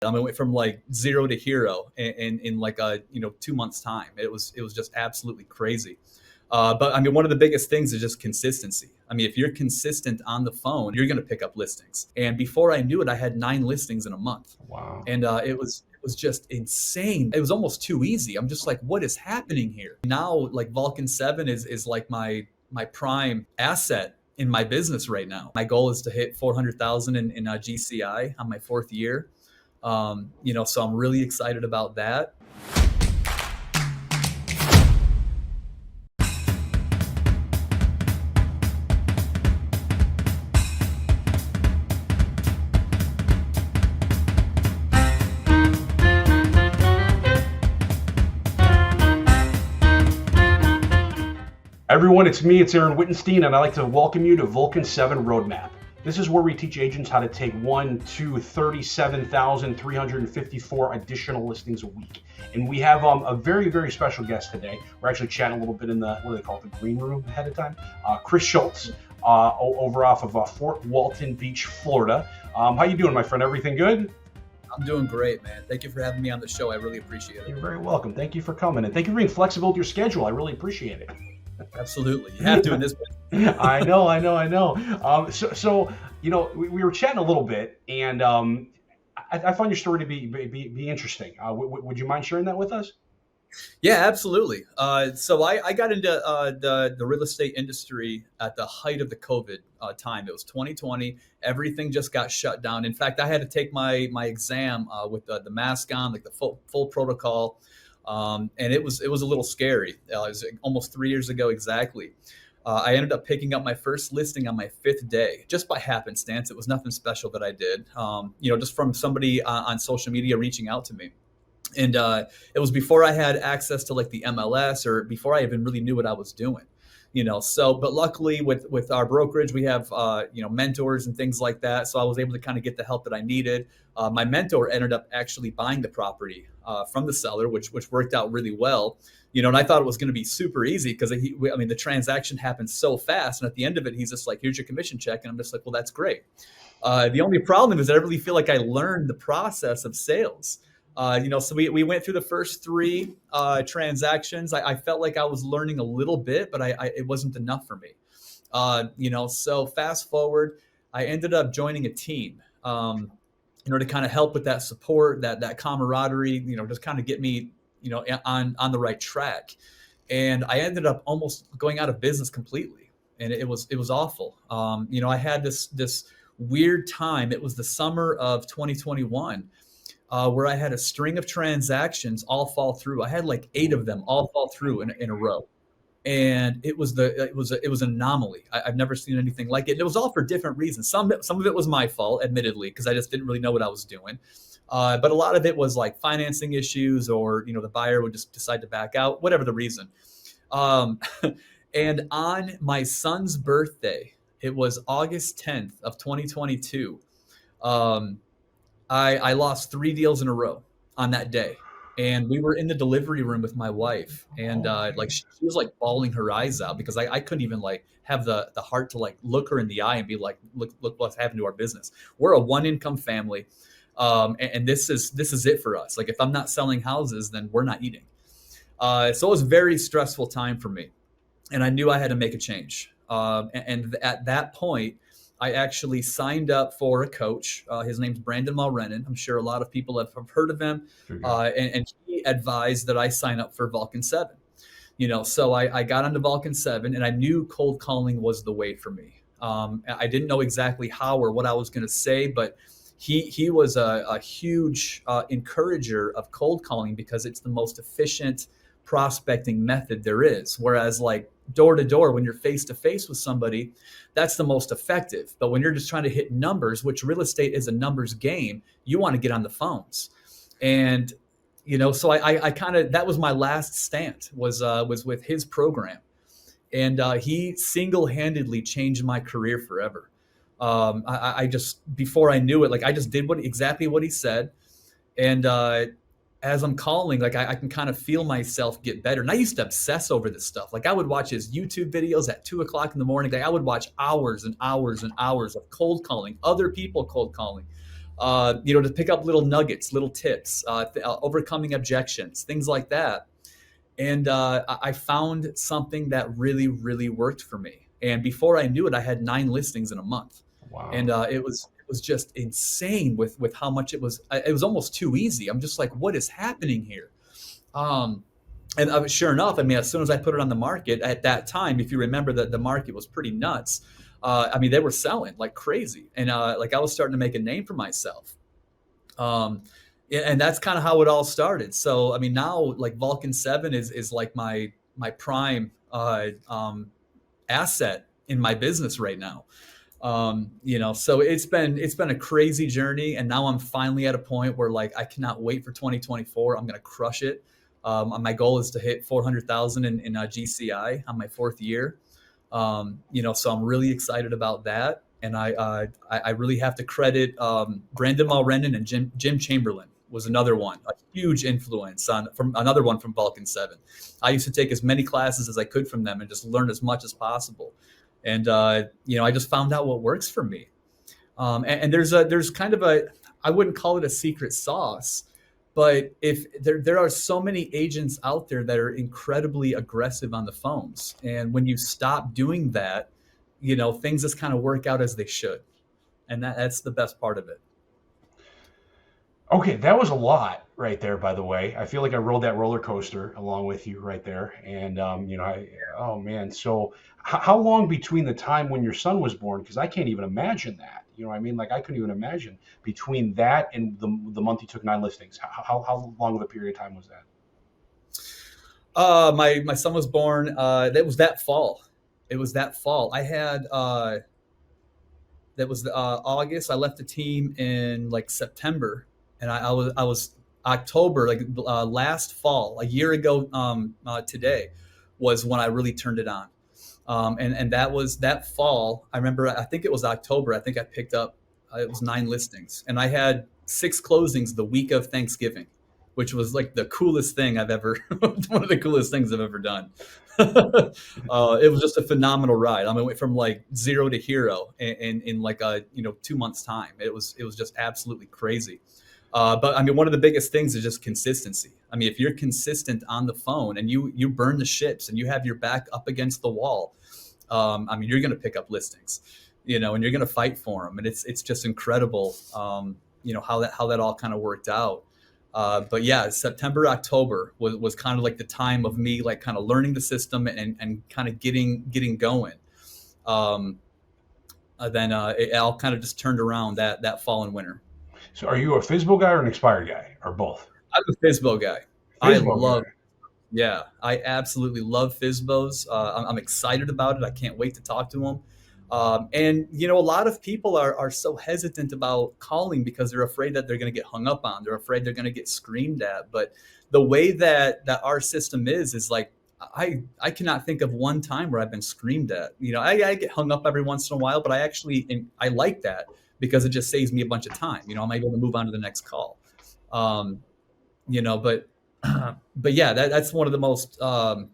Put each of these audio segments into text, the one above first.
I went from like zero to hero in like a 2 months time. It was just absolutely crazy. But I mean, one of the biggest things is just consistency. I mean, if you're consistent on the phone, you're going to pick up listings. And before I knew it, I had 9 listings in a month. Wow. And it was just insane. It was almost too easy. I'm just like, what is happening here? Now, like Vulcan7 is like my prime asset in my business right now. My goal is to hit 400,000 in GCI on my 4th year. So I'm really excited about that. Everyone, it's me, it's Aaron Wittenstein, and I'd like to welcome you to Vulcan7 Roadmap. This is where we teach agents how to take 37,354 additional listings a week. And we have a very, very special guest today. We're actually chatting a little bit in the, what do they call it, the green room ahead of time. Chris Schultz, over off of Fort Walton Beach, Florida. How you doing, my friend? Everything good? I'm doing great, man. Thank you for having me on the show. I really appreciate it. You're very welcome. Thank you for coming, and thank you for being flexible with your schedule. I really appreciate it. Absolutely. You have to in this business. I know. So we were chatting a little bit, and I found your story to be interesting. Would you mind sharing that with us? Yeah, absolutely. So I got into the real estate industry at the height of the COVID time. It was 2020. Everything just got shut down. In fact, I had to take my exam with the mask on, like the full protocol. And it was a little scary. It was almost 3 years ago exactly. I ended up picking up my first listing on my 5th day, just by happenstance. It was nothing special that I did, just from somebody on social media reaching out to me. And it was before I had access to like the MLS, or before I even really knew what I was doing. But luckily with our brokerage, we have, mentors and things like that. So I was able to kind of get the help that I needed. My mentor ended up actually buying the property from the seller, which worked out really well. And I thought it was going to be super easy because the transaction happened so fast. And at the end of it, he's just like, here's your commission check. And I'm just like, well, that's great. The only problem is that I really feel like I learned the process of sales. So we went through the first 3 transactions. I felt like I was learning a little bit, but it wasn't enough for me. So fast forward, I ended up joining a team in order to kind of help with that support, that camaraderie, just kind of get me, on the right track. And I ended up almost going out of business completely. And it was awful. I had this weird time. It was the summer of 2021. Where I had a string of transactions all fall through. I had like 8 of them all fall through in a row, and it was an anomaly. I've never seen anything like it. And it was all for different reasons. Some of it was my fault, admittedly, because I just didn't really know what I was doing. But a lot of it was like financing issues, or the buyer would just decide to back out, whatever the reason. And on my son's birthday, it was August 10th of 2022. I lost 3 deals in a row on that day. And we were in the delivery room with my wife, and she was like bawling her eyes out because I couldn't even like have the heart to like look her in the eye and be like, look what's happened to our business. We're a 1-income family. And this is it for us. Like, if I'm not selling houses, then we're not eating. So it was a very stressful time for me, and I knew I had to make a change. And at that point, I actually signed up for a coach. His name's Brandon Mulrennan. I'm sure a lot of people have heard of him. And he advised that I sign up for Vulcan7. So I got onto Vulcan7, and I knew cold calling was the way for me. I didn't know exactly how or what I was going to say, but he was a huge encourager of cold calling because it's the most efficient prospecting method there is. Whereas like door to door, when you're face to face with somebody, that's the most effective. But when you're just trying to hit numbers, which real estate is a numbers game, you want to get on the phones. And so I kind of, that was my last stand, was with his program. And he single-handedly changed my career forever. I just, before I knew it, like I just did exactly what he said. And as I'm calling, like I can kind of feel myself get better. And I used to obsess over this stuff. Like I would watch his YouTube videos at 2:00 in the morning. Like I would watch hours and hours and hours of cold calling, other people cold calling. to pick up little nuggets, little tips, overcoming objections, things like that. And I found something that really, really worked for me. And before I knew it, I had 9 listings in a month, and Wow. it was just insane with how much it was. It was almost too easy. I'm just like, what is happening here? Um, and sure enough, I mean, as soon as I put it on the market at that time, if you remember that the market was pretty nuts. I mean, they were selling like crazy, and like I was starting to make a name for myself. Um, and that's kind of how it all started. So I mean, now like Vulcan 7 is like my prime asset in my business right now. So it's been a crazy journey, and now I'm finally at a point where like I cannot wait for 2024. I'm gonna crush it. My goal is to hit 400,000 in GCI on my 4th year. So I'm really excited about that, and I really have to credit Brandon Mulrennan and Jim Chamberlain was another one, a huge influence on from another one from Vulcan 7. I used to take as many classes as I could from them and just learn as much as possible. And I just found out what works for me. And there's kind of I wouldn't call it a secret sauce, but if there are so many agents out there that are incredibly aggressive on the phones, and when you stop doing that, things just kind of work out as they should, and that's the best part of it. Okay, that was a lot right there, by the way. I feel like I rode that roller coaster along with you right there. And, oh man. So, how long between the time when your son was born? Because I can't even imagine that. You know what I mean? Like, I couldn't even imagine between that and the month you took 9 listings. How long of a period of time was that? My son was born. That was that fall. It was that fall. I had that was August. I left the team in like September, and I was October, like last fall, a year ago today, was when I really turned it on. And that was that fall. I remember. I think it was October. I think I picked up. It was 9 listings, and I had 6 closings the week of Thanksgiving, which was like the coolest thing I've ever. One of the coolest things I've ever done. It was just a phenomenal ride. I mean, I went from like zero to hero in like a 2 months time. It was just absolutely crazy. But I mean, one of the biggest things is just consistency. I mean, if you're consistent on the phone and you burn the ships and you have your back up against the wall, I mean, you're going to pick up listings, and you're going to fight for them. And it's just incredible, how that all kind of worked out. But yeah, September, October was kind of like the time of me like kind of learning the system and kind of getting going. Um, then it all kind of just turned around that fall and winter. So, are you a FSBO guy or an expired guy or both? I'm a FSBO guy. I FSBO love, guy. yeah, I absolutely love FSBOs. I'm excited about it. I can't wait to talk to them. And a lot of people are so hesitant about calling because they're afraid that they're going to get hung up on. They're afraid they're going to get screamed at. But the way that our system is like, I cannot think of one time where I've been screamed at. I get hung up every once in a while, but I like that because it just saves me a bunch of time. I'm able to move on to the next call. Um, but but yeah, that's one of the most FSBOs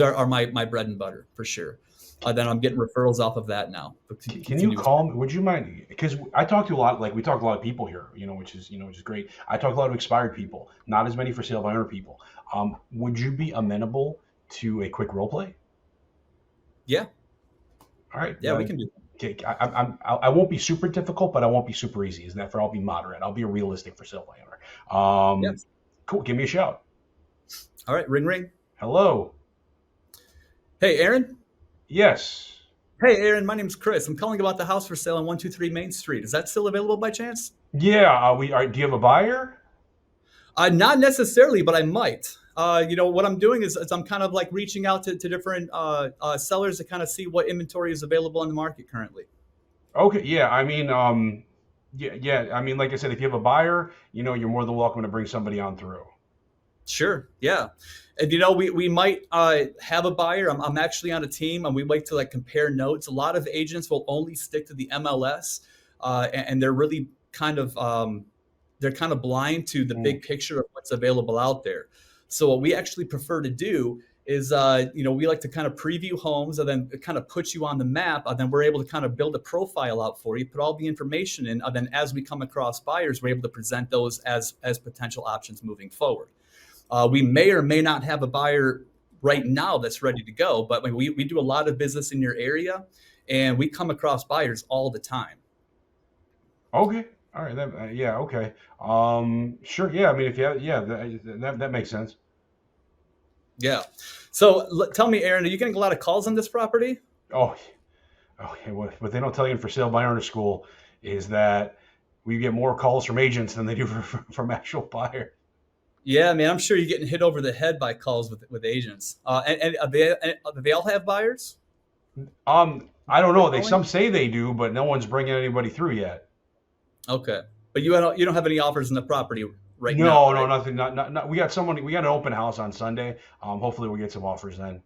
are my bread and butter for sure. Then I'm getting referrals off of that now. Can you Continuous. call me? Would you mind? Because I talk to a lot, like we talk to a lot of people here, which is great. I talk to a lot of expired people, not as many for sale by owner people. Would you be amenable to a quick role play? Yeah, All right. yeah, we can do that. Okay, I won't be super difficult, but I won't be super easy. Is that fair? I'll be moderate. I'll be a realistic for sale by owner. Yes. Cool. Give me a shout. All right, ring ring. Hello. Hey, Aaron. Yes. Hey, Aaron. My name's Chris. I'm calling about the house for sale on 123 Main Street. Is that still available by chance? Yeah. Do you have a buyer? Not necessarily, but I might. What I'm doing is I'm kind of like reaching out to different sellers to kind of see what inventory is available on the market currently. Okay. Yeah. I mean, yeah, yeah. I mean, like I said, if you have a buyer, you're more than welcome to bring somebody on through. Sure. Yeah. And we might have a buyer. I'm actually on a team, and we like to like compare notes. A lot of agents will only stick to the MLS, and they're really kind of they're kind of blind to the Mm. big picture of what's available out there. So what we actually prefer to do is we like to kind of preview homes and then kind of put you on the map, and then we're able to kind of build a profile out for you, put all the information in, and then as we come across buyers, we're able to present those as potential options moving forward. We may or may not have a buyer right now that's ready to go, but we do a lot of business in your area, and we come across buyers all the time. Okay. All right. Yeah. Okay. Sure. Yeah. I mean, if you have, yeah, that makes sense. Yeah. So tell me, Aaron, are you getting a lot of calls on this property? Oh, okay. What they don't tell you in for sale by owner school is that we get more calls from agents than they do from actual buyers. Yeah, man, I'm sure you're getting hit over the head by calls with agents. And do they all have buyers? I don't know. Some say they do, but no one's bringing anybody through yet. Okay, but you don't have any offers in the property right now, No, right? nothing. Not. We got someone. We got an open house on Sunday. Hopefully we'll get some offers then.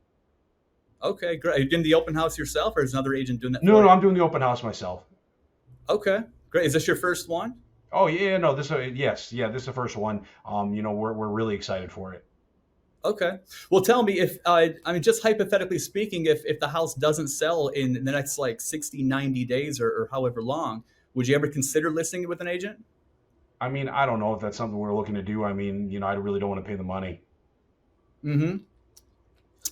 Okay, great. Are you doing the open house yourself, or is another agent doing that No, for no, you? I'm doing the open house myself. Okay, great. Is this your first one? Oh yeah, no, yes, yeah, this is the first one. We're really excited for it. Okay. Well, tell me if I mean, just hypothetically speaking, if the house doesn't sell in the next like 60, 90 days or however long, would you ever consider listing it with an agent? I mean, I don't know if that's something we're looking to do. I mean, I really don't want to pay the money. Mm-hmm.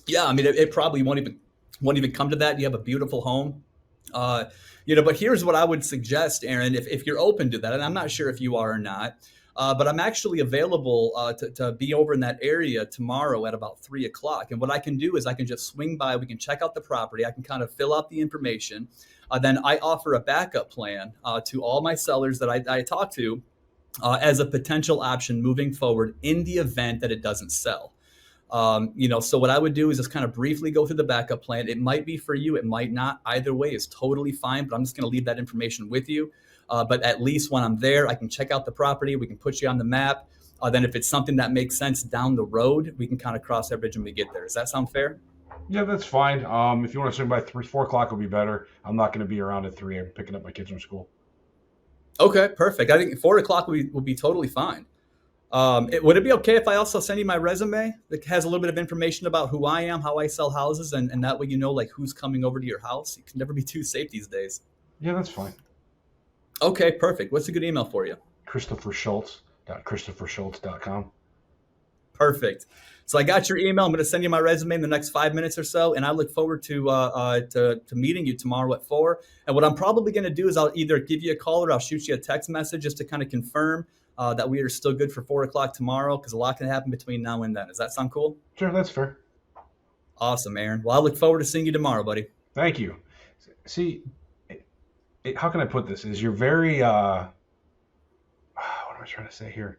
Yeah, I mean, it probably won't even come to that. You have a beautiful home. Uh, but here's what I would suggest, Aaron, if you're open to that, and I'm not sure if you are or not, but I'm actually available to be over in that area tomorrow at about 3 o'clock. And what I can do is I can just swing by. We can check out the property. I can kind of fill out the information. Then I offer a backup plan to all my sellers that I talk to as a potential option moving forward in the event that it doesn't sell. So what I would do is just kind of briefly go through the backup plan. It might be for you, it might not. Either way is totally fine, but I'm just going to leave that information with you. But at least when I'm there, I can check out the property. We can put you on the map. Then if it's something that makes sense down the road, we can kind of cross that bridge when we get there. Does that sound fair? Yeah, that's fine. If you want to swing by 4 o'clock, will be better. I'm not going to be around at 3. I'm picking up my kids from school. Okay, perfect. I think 4 o'clock will be totally fine. Would it be okay if I also send you my resume that has a little bit of information about who I am, how I sell houses, and that way like who's coming over to your house? You can never be too safe these days. Yeah, that's fine. Okay, perfect. What's a good email for you? Christopher Schultz. ChristopherSchultz.com. Perfect. So I got your email. I'm going to send you my resume in the next 5 minutes or so, and I look forward to meeting you tomorrow at 4. And what I'm probably going to do is I'll either give you a call or I'll shoot you a text message just to kind of confirm that we are still good for 4 o'clock tomorrow, because a lot can happen between now and then. Does that sound cool? Sure, that's fair. Awesome, Aaron. Well, I look forward to seeing you tomorrow, buddy. Thank you. See, how can I put this? Is you're very what am I trying to say here?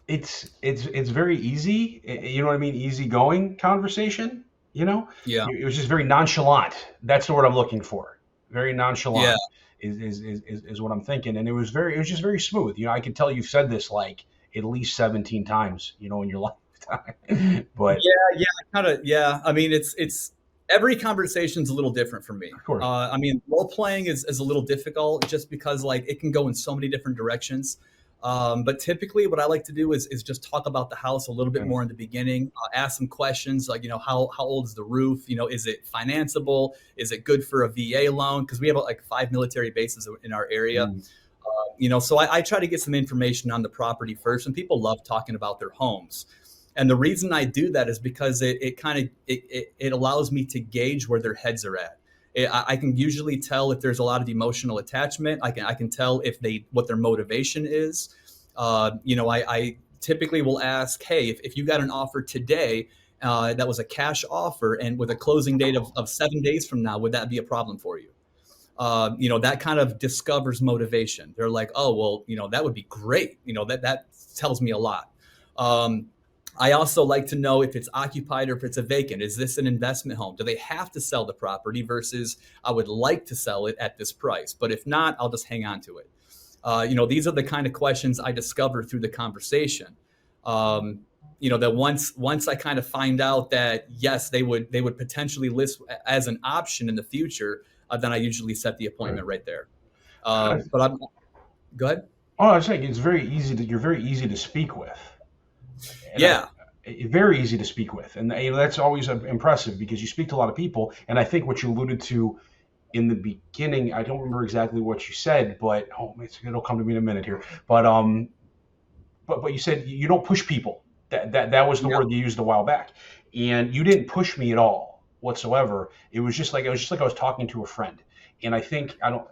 It's very easy. You know what I mean? Easygoing conversation. Yeah. It was just very nonchalant. That's the word I'm looking for. Very nonchalant. Yeah. Is what I'm thinking, and it was just very smooth. I can tell you've said this like at least 17 times, in your lifetime. But yeah. I mean, it's every conversation's a little different for me. Of course. I mean, role playing is a little difficult just because it can go in so many different directions. But typically what I like to do is just talk about the house a little bit more in the beginning, ask some questions like, how old is the roof? Is it financeable? Is it good for a VA loan? Because we have like 5 military bases in our area. So I try to get some information on the property first, and people love talking about their homes. And the reason I do that is because it allows me to gauge where their heads are at. I can usually tell if there's a lot of emotional attachment. I can tell what their motivation is. I typically will ask, hey, if you got an offer today that was a cash offer and with a closing date of 7 days from now, would that be a problem for you? That kind of discovers motivation. They're like, oh, well, that would be great. That tells me a lot. I also like to know if it's occupied or if it's a vacant. Is this an investment home? Do they have to sell the property versus I would like to sell it at this price? But if not, I'll just hang on to it. These are the kind of questions I discover through the conversation. That once I kind of find out that, yes, they would potentially list as an option in the future, then I usually set the appointment right there. But go ahead. Oh, I was saying you're very easy to speak with. And yeah. very easy to speak with, and that's always impressive because you speak to a lot of people. And I think what you alluded to in the beginning, I don't remember exactly what you said, but it'll come to me in a minute here. But you said you don't push people. That was the Yeah. word you used a while back, and you didn't push me at all whatsoever. It was just like I was talking to a friend, and I think I don't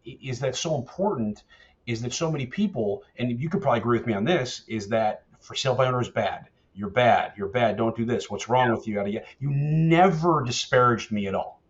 is that so important. Is that so many people, and you could probably agree with me on this, is that for sale by owner is bad. You're bad. You're bad. Don't do this. What's wrong with you? You never disparaged me at all.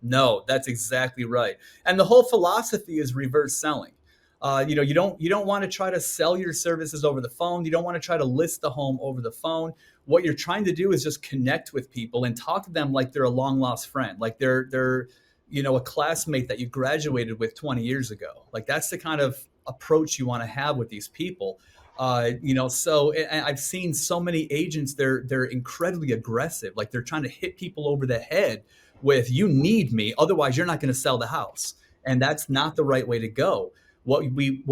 No, that's exactly right. And the whole philosophy is reverse selling. You don't want to try to sell your services over the phone. You don't want to try to list the home over the phone. What you're trying to do is just connect with people and talk to them like they're a long lost friend, like they're a classmate that you graduated with 20 years ago. Like that's the kind of approach you want to have with these people. So and I've seen so many agents, they're incredibly aggressive. Like they're trying to hit people over the head with you need me, otherwise you're not going to sell the house. And that's not the right way to go. What we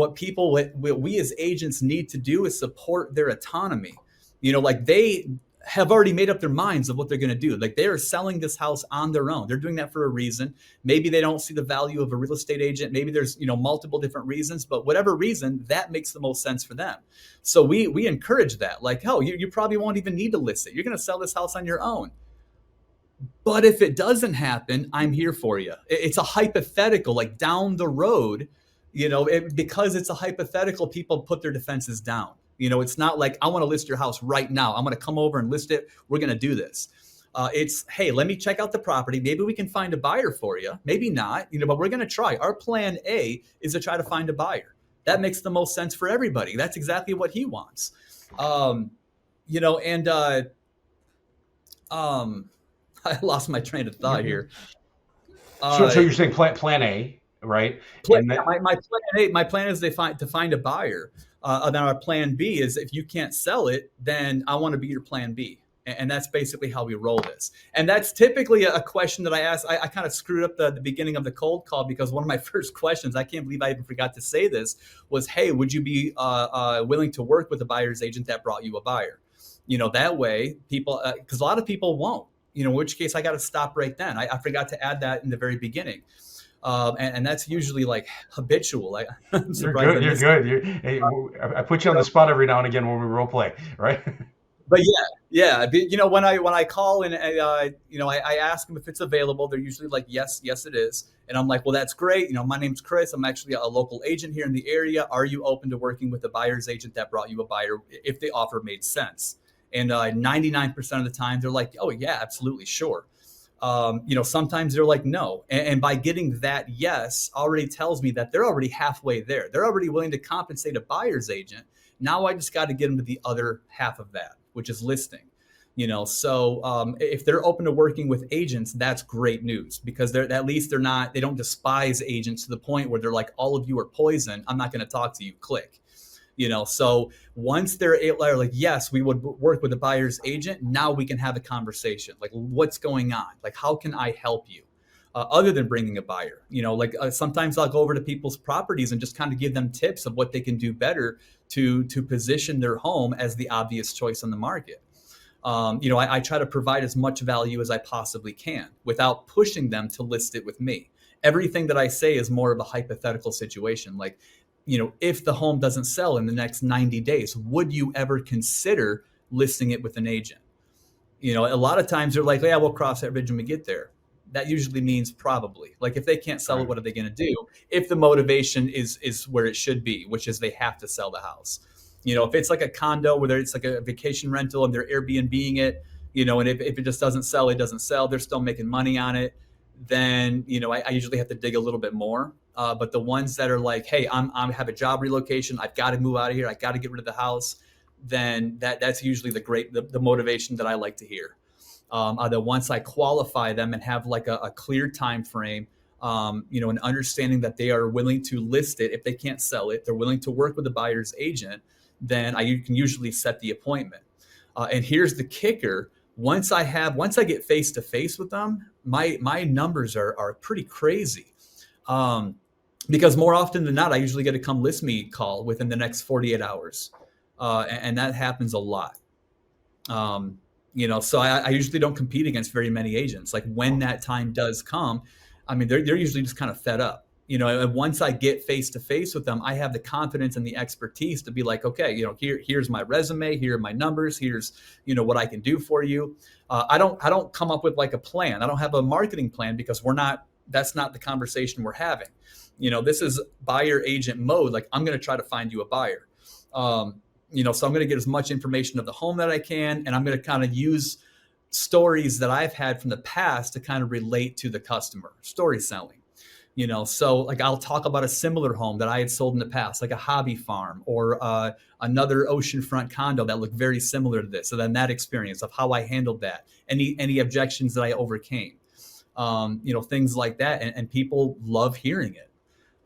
as agents need to do is support their autonomy. Like they have already made up their minds of what they're going to do. Like they are selling this house on their own. They're doing that for a reason. Maybe they don't see the value of a real estate agent. Maybe there's, multiple different reasons, but whatever reason, that makes the most sense for them. So we encourage that. Like, hell, you probably won't even need to list it. You're going to sell this house on your own. But if it doesn't happen, I'm here for you. It's a hypothetical, like down the road, because it's a hypothetical, people put their defenses down. It's not like I want to list your house right now. I'm going to come over and list it. We're going to do this. It's, hey, let me check out the property. Maybe we can find a buyer for you. Maybe not, but we're going to try. Our plan A is to try to find a buyer. That makes the most sense for everybody. That's exactly what he wants. And I lost my train of thought here. So you're saying plan A, right? And that, My plan is to find a buyer. Then our plan B is if you can't sell it, then I want to be your plan B. And that's basically how we roll this. And that's typically a question that I ask. I kind of screwed up the beginning of the cold call because one of my first questions, I can't believe I even forgot to say this, was, hey, would you be willing to work with a buyer's agent that brought you a buyer? That way people, because a lot of people won't, in which case I got to stop right then. I forgot to add that in the very beginning. And that's usually like habitual. I'm surprised. You're good. Hey, I put you on the spot every now and again when we role play, right? But yeah. When I call and I ask them if it's available, they're usually like, yes, it is. And I'm like, well, that's great. My name's Chris. I'm actually a local agent here in the area. Are you open to working with a buyer's agent that brought you a buyer if the offer made sense? And 99% of the time they're like, oh yeah, absolutely, sure. Sometimes they're like, no. And by getting that yes already tells me that they're already halfway there. They're already willing to compensate a buyer's agent. Now I just got to get them to the other half of that, which is listing. So if they're open to working with agents, that's great news because they don't despise agents to the point where they're like, all of you are poison. I'm not going to talk to you. Click. So once they're like, yes, we would work with a buyer's agent. Now we can have a conversation. Like, what's going on? Like, how can I help you? Other than bringing a buyer, sometimes I'll go over to people's properties and just kind of give them tips of what they can do better to position their home as the obvious choice on the market. I try to provide as much value as I possibly can without pushing them to list it with me. Everything that I say is more of a hypothetical situation. Like, if the home doesn't sell in the next 90 days, would you ever consider listing it with an agent? A lot of times they're like, yeah, we'll cross that bridge when we get there. That usually means probably. Like if they can't sell it, what are they going to do? If the motivation is where it should be, which is they have to sell the house. If it's like a condo, whether it's like a vacation rental and they're Airbnb-ing it, and if it just doesn't sell, it doesn't sell. They're still making money on it. Then, I usually have to dig a little bit more. But the ones that are like, hey, I have a job relocation. I've got to move out of here. I got to get rid of the house. Then that's usually the motivation that I like to hear. That once I qualify them and have like a clear time frame, an understanding that they are willing to list it if they can't sell it, they're willing to work with a buyer's agent, then I can usually set the appointment. And here's the kicker. Once I get face to face with them, my numbers are pretty crazy. Because more often than not, I usually get a come list me call within the next 48 hours. And that happens a lot. Um, so I usually don't compete against very many agents. Like when that time does come, I mean, they're usually just kind of fed up. And once I get face to face with them, I have the confidence and the expertise to be like, okay, here's my resume, here are my numbers, here's what I can do for you. I don't come up with like a plan. I don't have a marketing plan because that's not the conversation we're having. This is buyer agent mode. Like I'm going to try to find you a buyer. So I'm going to get as much information of the home that I can, and I'm going to kind of use stories that I've had from the past to kind of relate to the customer. Story selling. So like I'll talk about a similar home that I had sold in the past, like a hobby farm or another oceanfront condo that looked very similar to this. So then that experience of how I handled that, any objections that I overcame, things like that, and people love hearing it.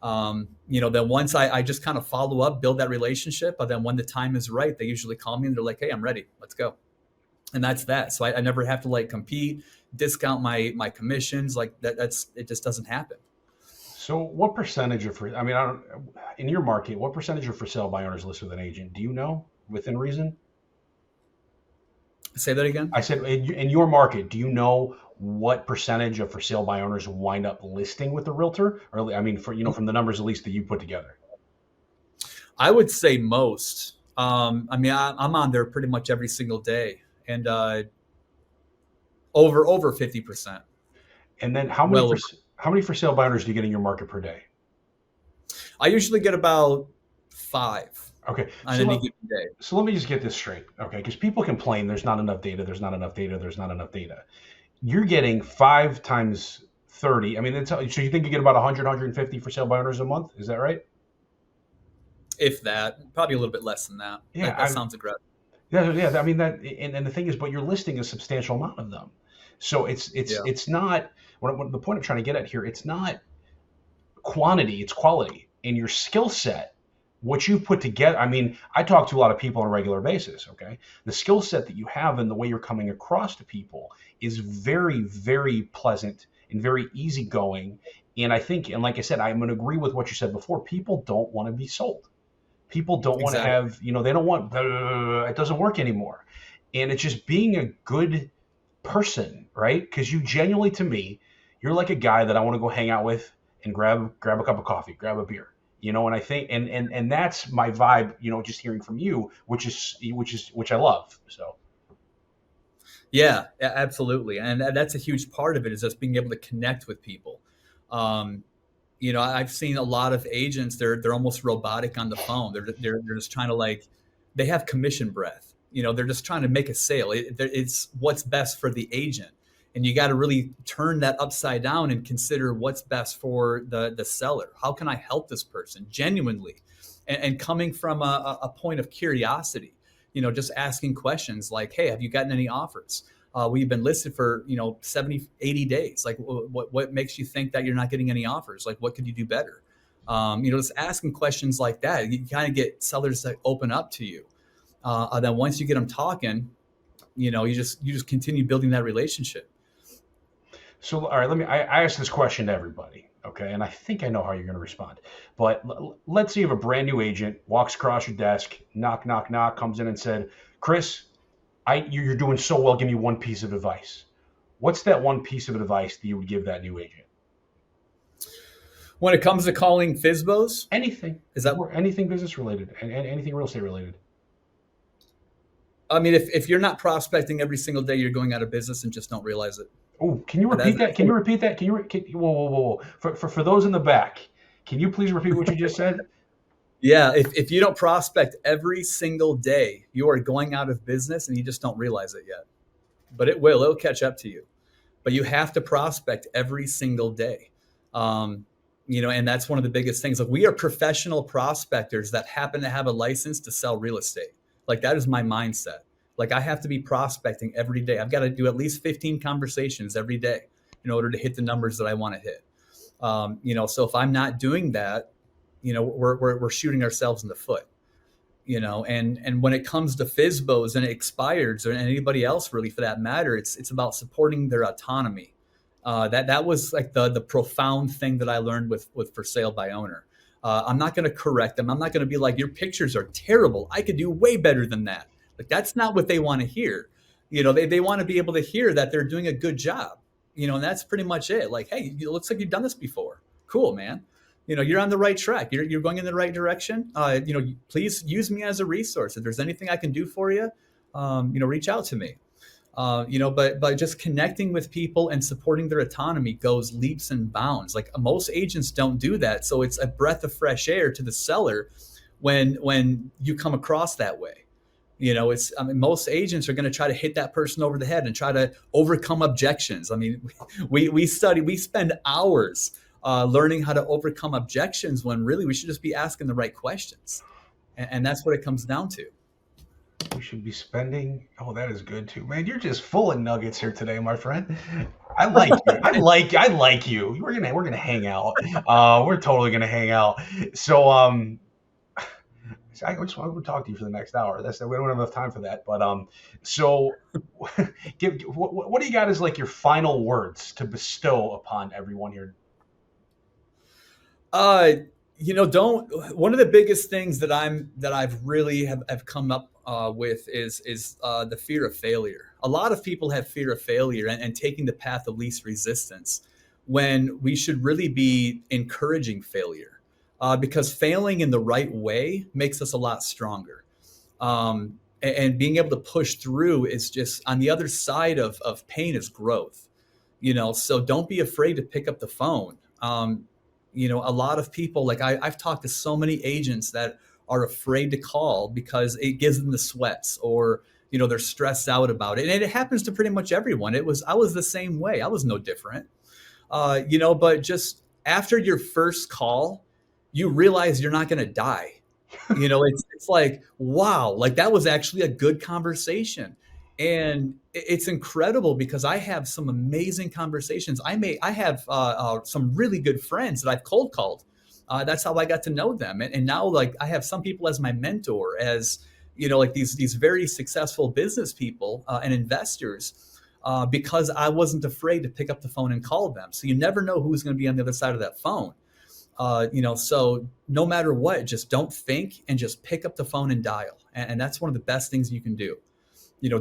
Then once I just kind of follow up, build that relationship, but then when the time is right, they usually call me and they're like, hey, I'm ready, let's go. And that's that. So I never have to like compete, discount my commissions. Like it just doesn't happen. So what percentage of, I mean, in your market, what percentage of for sale by owners list with an agent? Do you know within reason? Say that again. I said, in your market, do you know what percentage of for sale by owners wind up listing with the realtor? Or I mean, from the numbers at least that you put together. I would say most. I mean, I'm on there pretty much every single day, and over 50%. And then how many for sale by owners do you get in your market per day? I usually get about 5. Okay. On any given day. So let me just get this straight, okay? Because people complain there's not enough data, there's not enough data, there's not enough data. You're getting 5 times 30. I mean, so you think you get about 100, 150 for sale by owners a month? Is that right? If that, probably a little bit less than that. Yeah, that sounds aggressive. Yeah. I mean that, and the thing is, but you're listing a substantial amount of them, so it's not. What the point I'm trying to get at here, it's not quantity, it's quality, and your skill set. What you put together, I mean, I talk to a lot of people on a regular basis, okay? The skill set that you have and the way you're coming across to people is very, very pleasant and very easygoing. And I think, and like I said, I'm going to agree with what you said before. People don't want to be sold. People don't want to have, they don't want, it doesn't work anymore. And it's just being a good person, right? Because you genuinely, to me, you're like a guy that I want to go hang out with and grab a cup of coffee, grab a beer. And I think, and that's my vibe, just hearing from you, which I love. So. Yeah, absolutely. And that's a huge part of it, is just being able to connect with people. I've seen a lot of agents, they're almost robotic on the phone. They're just trying to they have commission breath. They're just trying to make a sale. It's what's best for the agent. And you got to really turn that upside down and consider what's best for the seller. How can I help this person genuinely? And coming from a point of curiosity, just asking questions like, hey, have you gotten any offers? We've been listed for, 70, 80 days. Like what makes you think that you're not getting any offers? Like, what could you do better? Just asking questions like that, you kind of get sellers that open up to you. And then once you get them talking, you just continue building that relationship. So, all right, I ask this question to everybody, okay? And I think I know how you're going to respond. But let's say you have a brand new agent, walks across your desk, knock, knock, knock, comes in and said, Chris, you're doing so well, give me one piece of advice. What's that one piece of advice that you would give that new agent? When it comes to calling FSBOs? Anything. Is that anything business related and anything real estate related? I mean, if you're not prospecting every single day, you're going out of business and just don't realize it. Oh, can you repeat that? Can you repeat that? Whoa. For those in the back, can you please repeat what you just said? Yeah, if you don't prospect every single day, you are going out of business and you just don't realize it yet. But it'll catch up to you. But you have to prospect every single day. And that's one of the biggest things. Like, we are professional prospectors that happen to have a license to sell real estate. Like, that is my mindset. Like, I have to be prospecting every day. I've got to do at least 15 conversations every day in order to hit the numbers that I want to hit. So if I'm not doing that, we're shooting ourselves in the foot. And when it comes to FSBOs and expireds or anybody else really for that matter, it's about supporting their autonomy. That was like the profound thing that I learned with for sale by owner. I'm not going to correct them. I'm not going to be like, your pictures are terrible, I could do way better than that. Like, that's not what they want to hear. They want to be able to hear that they're doing a good job, and that's pretty much it. Like, hey, it looks like you've done this before. Cool, man. You're on the right track. You're going in the right direction. Please use me as a resource. If there's anything I can do for you, reach out to me. But just connecting with people and supporting their autonomy goes leaps and bounds. Like, most agents don't do that. So it's a breath of fresh air to the seller when you come across that way. Most agents are going to try to hit that person over the head and try to overcome objections. I mean, we spend hours learning how to overcome objections when really we should just be asking the right questions. And that's what it comes down to. We should be spending. Oh, that is good too, man. You're just full of nuggets here today, my friend. I like you. I like you. We're gonna hang out. We're totally gonna hang out. So I just want to talk to you for the next hour. We don't have enough time for that. But so what do you got as like your final words to bestow upon everyone here? One of the biggest things that I've really have come up with is the fear of failure. A lot of people have fear of failure and taking the path of least resistance, when we should really be encouraging failure. Because failing in the right way makes us a lot stronger. And being able to push through is just, on the other side of pain is growth. So don't be afraid to pick up the phone. A lot of people, like I've talked to so many agents that are afraid to call because it gives them the sweats, or, they're stressed out about it. And it happens to pretty much everyone. I was the same way. I was no different. But just after your first call, you realize you're not going to die. It's like, wow, like that was actually a good conversation. And it's incredible because I have some amazing conversations. I have some really good friends that I've cold called. That's how I got to know them. And now, like, I have some people as my mentor, as, like these very successful business people and investors, because I wasn't afraid to pick up the phone and call them. So you never know who's going to be on the other side of that phone. So no matter what, just don't think and just pick up the phone and dial. And that's one of the best things you can do.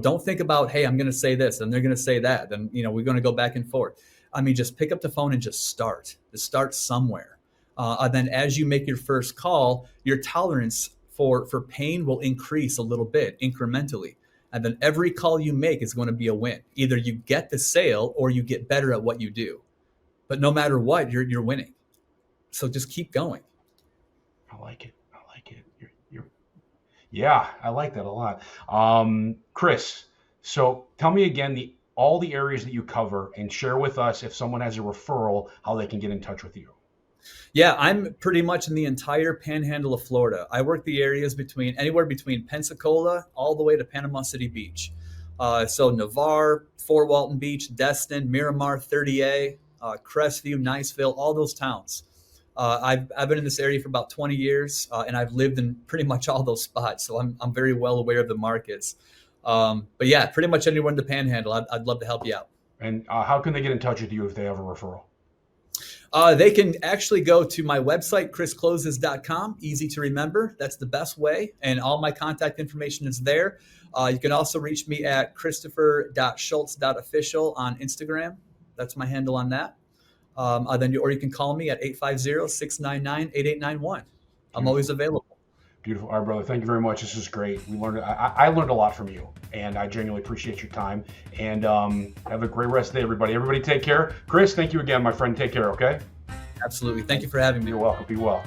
Don't think about, hey, I'm going to say this and they're going to say that. Then, we're going to go back and forth. I mean, just pick up the phone and just start somewhere. And then as you make your first call, your tolerance for pain will increase a little bit incrementally. And then every call you make is going to be a win. Either you get the sale or you get better at what you do. But no matter what, you're winning. So just keep going. I like it. Yeah, I like that a lot. Chris, so tell me again all the areas that you cover, and share with us, if someone has a referral, how they can get in touch with you. Yeah, I'm pretty much in the entire Panhandle of Florida. I work the areas anywhere between Pensacola all the way to Panama City Beach. So Navarre, Fort Walton Beach, Destin, Miramar, 30A, Crestview, Niceville, all those towns. I've been in this area for about 20 years, and I've lived in pretty much all those spots. So I'm very well aware of the markets. But yeah, pretty much anywhere in the Panhandle, I'd love to help you out. And how can they get in touch with you if they have a referral? They can actually go to my website, chriscloses.com. Easy to remember. That's the best way. And all my contact information is there. You can also reach me at christopher.schultz.official on Instagram. That's my handle on that. Or you can call me at 850-699-8891. I'm always available. Beautiful. All right, brother. Thank you very much. This is great. I learned a lot from you, and I genuinely appreciate your time. And have a great rest of the day, everybody. Everybody take care. Chris, thank you again, my friend. Take care, okay? Absolutely. Thank you for having me. You're welcome. Be well.